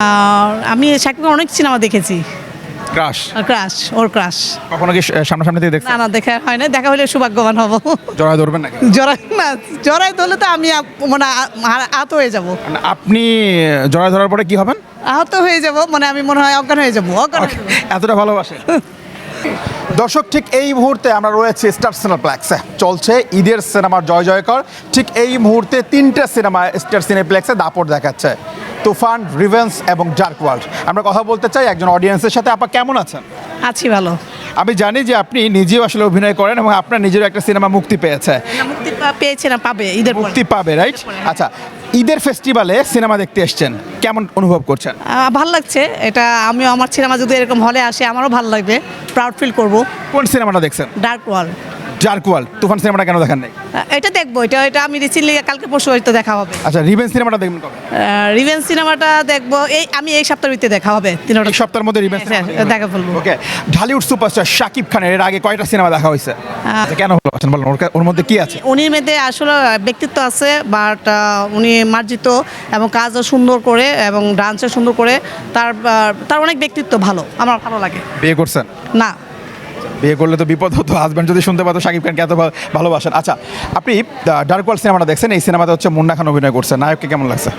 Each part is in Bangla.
আমি শাকিবের অনেক সিনেমা দেখেছি। ক্রাশ ক্রাশ, ওর ক্রাশ। কখনো কি সামনাসামনি থেকে দেখছেন? না দেখা হয় না, দেখা হলে সৌভাগ্যবান হব। জড়ায় ধরবেন নাকি? জড়াই ধরলে তো আমি মানে আহত হয়ে যাব। মানে আপনি জড়ায় ধরার পরে কি হবেন? আহত হয়ে যাব, মানে আমি মনে হয় অজ্ঞান হয়ে যাবো। এতটা ভালোবাসে। দর্শক, ঠিক এই মুহূর্তে আমরা রয়েছে স্টার সিনেপ্লেক্সে, চলছে ঈদের সিনেমার জয় জয়কার। ঠিক এই মুহূর্তে তিনটা সিনেমা স্টার সিনেপ্লেক্সে দাপট দেখাচ্ছে, তুফান, রিভেঞ্জ এবং ডার্ক ওয়ার্ল্ড। আমরা কথা বলতে চাই একজন অডিয়েন্সের সাথে। আপা কেমন আছেন? আছি ভালো। আমি জানি যে আপনি নিজেও আসলে অভিনয় করেন এবং আপনার নিজেরও একটা সিনেমা মুক্তি পেয়েছে। মুক্তি পেয়েছে না, পাবে ঈদের পরে। মুক্তি পাবে, রাইট? আচ্ছা, ঈদের ফেস্টিভ্যালে সিনেমা দেখতে এসেছেন, কেমন অনুভব করছেন? ভালো লাগছে এটা। আমিও আমার সিনেমা যদি এরকম হলে আসে আমারও ভালো লাগবে, প্রাউড ফিল করব। কোন সিনেমাটা দেখছেন? Dark world. Dark world. Toofan সিনেমাটা কেন দেখেন নাই? এটা দেখবো, এটা আমি রিসেন্টলি কালকে পরশু হয়তো দেখা হবে। আচ্ছা, রিভেঞ্জ সিনেমাটা দেখবেন কবে? রিভেঞ্জ সিনেমাটা দেখবো আমি এই সপ্তাহের ভিতরে দেখা হবে। এই সপ্তাহের মধ্যে রিভেঞ্জ দেখা বলবো। ওকে, ঢালিউড সুপারস্টার শাকিব খানের এর আগে কয়টা সিনেমা দেখা হয়েছে? আচ্ছা, কেন ভালোবাসেন বলেন, ওর মধ্যে কি আছে? উনির মধ্যে আসলে ব্যক্তিত্ব আছে, বাট উনি মার্জিত এবং কাজও সুন্দর করে এবং ডান্সও সুন্দর করে। তার অনেক ব্যক্তিত্ব ভালো, আমার ভালো লাগে। বিয়ে করছেন? না। বিয়ে করলে তো বিপদ হতো, হাজব্যান্ড যদি শুনতে পাতো শাকিব খানকে এত ভালোবাসেন। আচ্ছা, আপনি ডার্ক ওয়ার্ল্ড সিনেমাটা দেখছেন, এই সিনেমাতে হচ্ছে মুন্না খান অভিনয় করছে। নায়ককে কেমন লাগছে?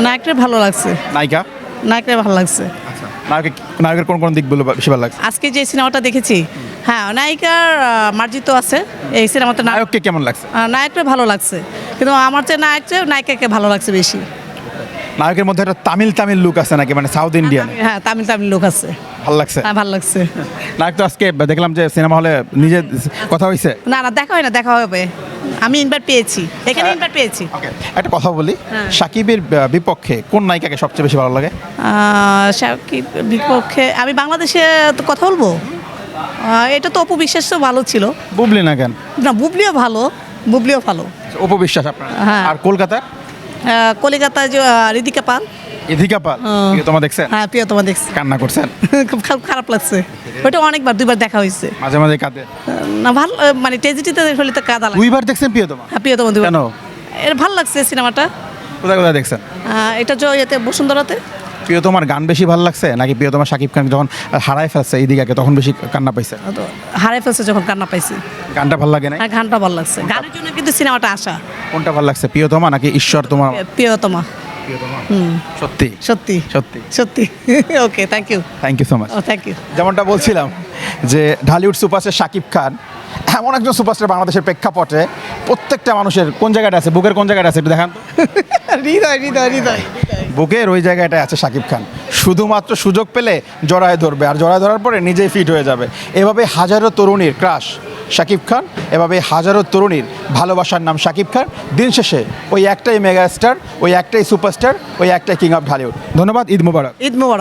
নায়কটা ভালো লাগছে। নায়িকা? নায়কটা ভালো লাগছে। আচ্ছা, নায়কের কোন কোন দিকগুলো বেশি ভালো লাগছে? আজকে যে সিনেমাটা দেখেছি, হ্যাঁ নায়িকার মার্জিত আছে এই সিনেমাতে। নায়ককে কেমন লাগছে? নায়কটা ভালো লাগছে, কিন্তু আমার চেয়ে নায়িকাকে ভালো লাগছে বেশি। নায়কের মধ্যে একটা তামিল লুক আছে নাকি, মানে সাউথ ইন্ডিয়ান? হ্যাঁ, তামিল লোক আছে। ভালো লাগছে? হ্যাঁ, ভালো লাগছে। নায়ক তো আজকে দেখলাম যে সিনেমা হলে নিজে কথা হয়েছে। না দেখা হয় না, দেখা হবে। আমি ইনভাইট পেয়েছি, এখানে ইনভাইট পেয়েছি। ওকে, একটা কথা বলি, হ্যাঁ। শাকিবের বিপক্ষে কোন নায়িকাকে সবচেয়ে বেশি ভালো লাগে? শাকিব বিপক্ষে আমি বাংলাদেশে তো কথা বলবো। এটা তো অপু বিশ্বাস তো ভালো ছিল। বুবলি না কেন? না, বুবলিও ভালো। উপবিশ্বাস আপনার। হ্যাঁ। আর কলকাতা? কলিকাতায় যে ঋতিকা পাল। ইধিকা পাল। তোমার দেখছেন? হ্যাঁ, প্রিয়তমা দেখছি। কান্না করছেন? খুব খারাপ লাগছে। ওইটা অনেকবার, দুইবার দেখা হয়েছে। মাঝে মাঝে কাঁদে? না, ভালো মানে ট্রেজেডিতে হলে তো কাদা লাগে। দুইবার দেখছেন প্রিয়তমা? হ্যাঁ, প্রিয়তমা দুইবার। কেন? এটা ভালো লাগছে সিনেমাটা। কোথায় কোথায় দেখছেন? এটা এতে বসুন্ধরাতে। প্রিয়তমার গান বেশি ভালো লাগছে নাকি প্রিয়তমা শাকিব খান যখন হারায় ফেলছে ইদিকাকে তখন বেশি কান্না পাইছে? তো হারাই ফেলছে যখন, কান্না পাইছি। গানটা ভালো লাগে না? হ্যাঁ, গানটা ভালো লাগছে। গানের জন্য কিন্তু সিনেমাটা আসা। কোনটা ভালো লাগছে, প্রিয়তমা নাকি ঈশ্বর তোমার? প্রিয়তমা। সত্যি সত্যি সত্যি সত্যি। Okay, thank you so much. Thank you. যেমনটা বলছিলাম যে ঢালিউড সুপারস্টার শাকিব খান এমন একজন সুপারস্টার বাংলাদেশের প্রেক্ষাপটে প্রত্যেকটা মানুষের কোন জায়গাটা আছে, বুকের কোন জায়গাটা আছে একটু দেখান তো। হৃদয়। বুকের ওই জায়গাটায় আছে শাকিব খান। শুধুমাত্র সুযোগ পেলে জড়ায় ধরবে, আর জড়ায় ধরার পরে নিজেই ফিট হয়ে যাবে। এভাবে হাজারো তরুণীর ক্রাশ শাকিব খান, এভাবে হাজারো তরুণীর ভালোবাসার নাম শাকিব খান। দিন শেষে ওই একটাই মেগা স্টার, ওই একটাই সুপারস্টার, ওই একটাই কিং অফ ঢালিউড। ধন্যবাদ। ঈদ মুবারক। ঈদ মুবারক।